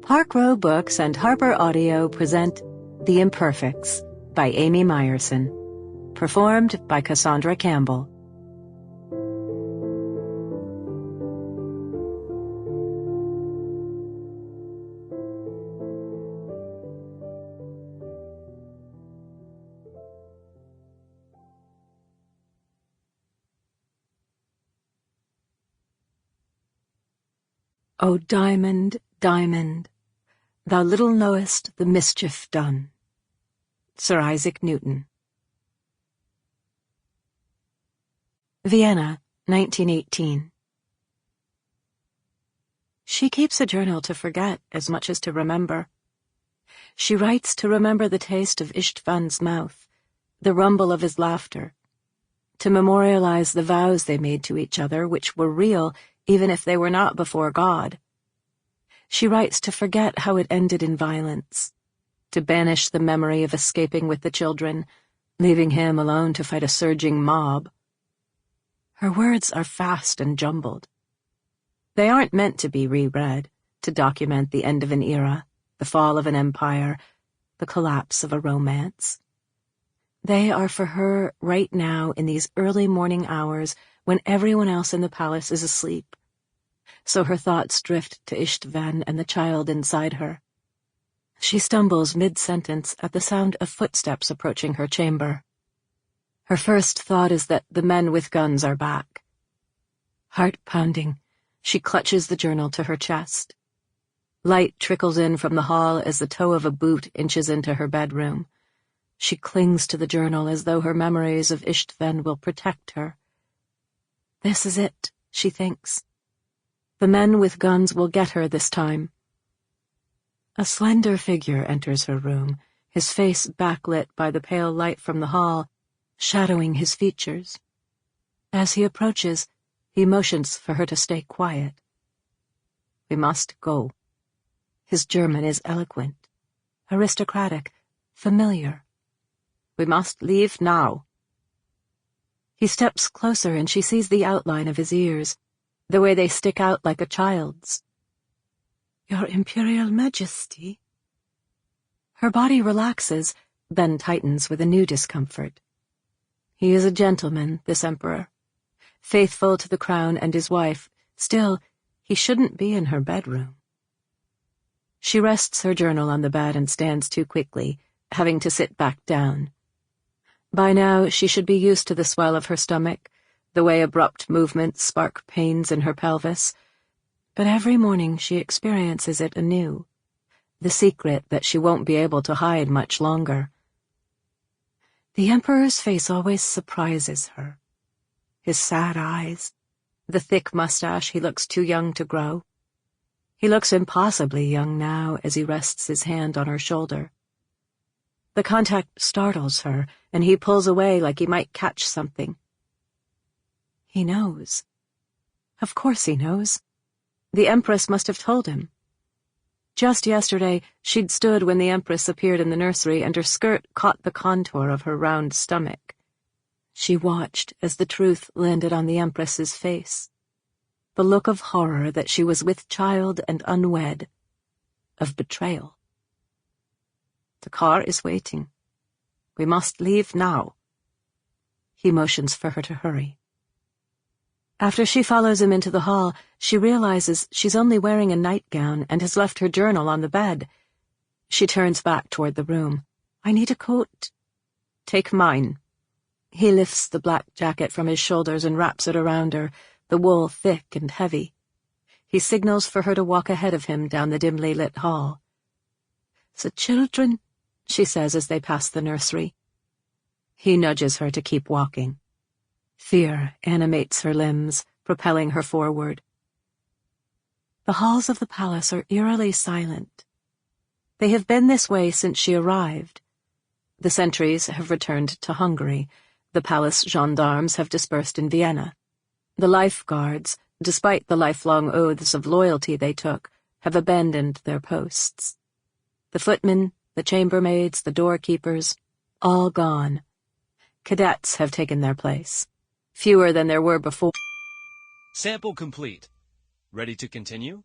Park Row Books and Harper Audio present The Imperfects by Amy Meyerson, performed by Cassandra Campbell. O Diamond, Diamond, thou little knowest the mischief done. Sir Isaac Newton. Vienna, 1918. She keeps a journal to forget as much as to remember. She writes to remember the taste of Istvan's mouth, the rumble of his laughter, to memorialize the vows they made to each other, which were real even if they were not before God. She writes to forget how it ended in violence, to banish the memory of escaping with the children, leaving him alone to fight a surging mob. Her words are fast and jumbled. They aren't meant to be reread, to document the end of an era, the fall of an empire, the collapse of a romance. They are for her right now in these early morning hours when everyone else in the palace is asleep. So her thoughts drift to Istvan and the child inside her. She stumbles mid-sentence at the sound of footsteps approaching her chamber. Her first thought is that the men with guns are back. Heart-pounding, she clutches the journal to her chest. Light trickles in from the hall as the toe of a boot inches into her bedroom. She clings to the journal as though her memories of Istvan will protect her. This is it, she thinks. The men with guns will get her this time. A slender figure enters her room, his face backlit by the pale light from the hall, shadowing his features. As he approaches, he motions for her to stay quiet. We must go. His German is eloquent, aristocratic, familiar. We must leave now. He steps closer and she sees the outline of his ears, the way they stick out like a child's. Your Imperial Majesty. Her body relaxes, then tightens with a new discomfort. He is a gentleman, this emperor. Faithful to the crown and his wife, still, he shouldn't be in her bedroom. She rests her journal on the bed and stands too quickly, having to sit back down. By now, she should be used to the swell of her stomach, the way abrupt movements spark pains in her pelvis, but every morning she experiences it anew, the secret that she won't be able to hide much longer. The Emperor's face always surprises her. His sad eyes, the thick mustache he looks too young to grow. He looks impossibly young now as he rests his hand on her shoulder. The contact startles her, and he pulls away like he might catch something. He knows. Of course he knows. The Empress must have told him. Just yesterday, she'd stood when the Empress appeared in the nursery and her skirt caught the contour of her round stomach. She watched as the truth landed on the Empress's face. The look of horror that she was with child and unwed, of betrayal. The car is waiting. We must leave now. He motions for her to hurry. After she follows him into the hall, she realizes she's only wearing a nightgown and has left her journal on the bed. She turns back toward the room. I need a coat. Take mine. He lifts the black jacket from his shoulders and wraps it around her, the wool thick and heavy. He signals for her to walk ahead of him down the dimly lit hall. The children, she says as they pass the nursery. He nudges her to keep walking. Fear animates her limbs, propelling her forward. The halls of the palace are eerily silent. They have been this way since she arrived. The sentries have returned to Hungary. The palace gendarmes have dispersed in Vienna. The lifeguards, despite the lifelong oaths of loyalty they took, have abandoned their posts. The footmen, the chambermaids, the doorkeepers, all gone. Cadets have taken their place. Fewer than there were before. Sample complete. Ready to continue?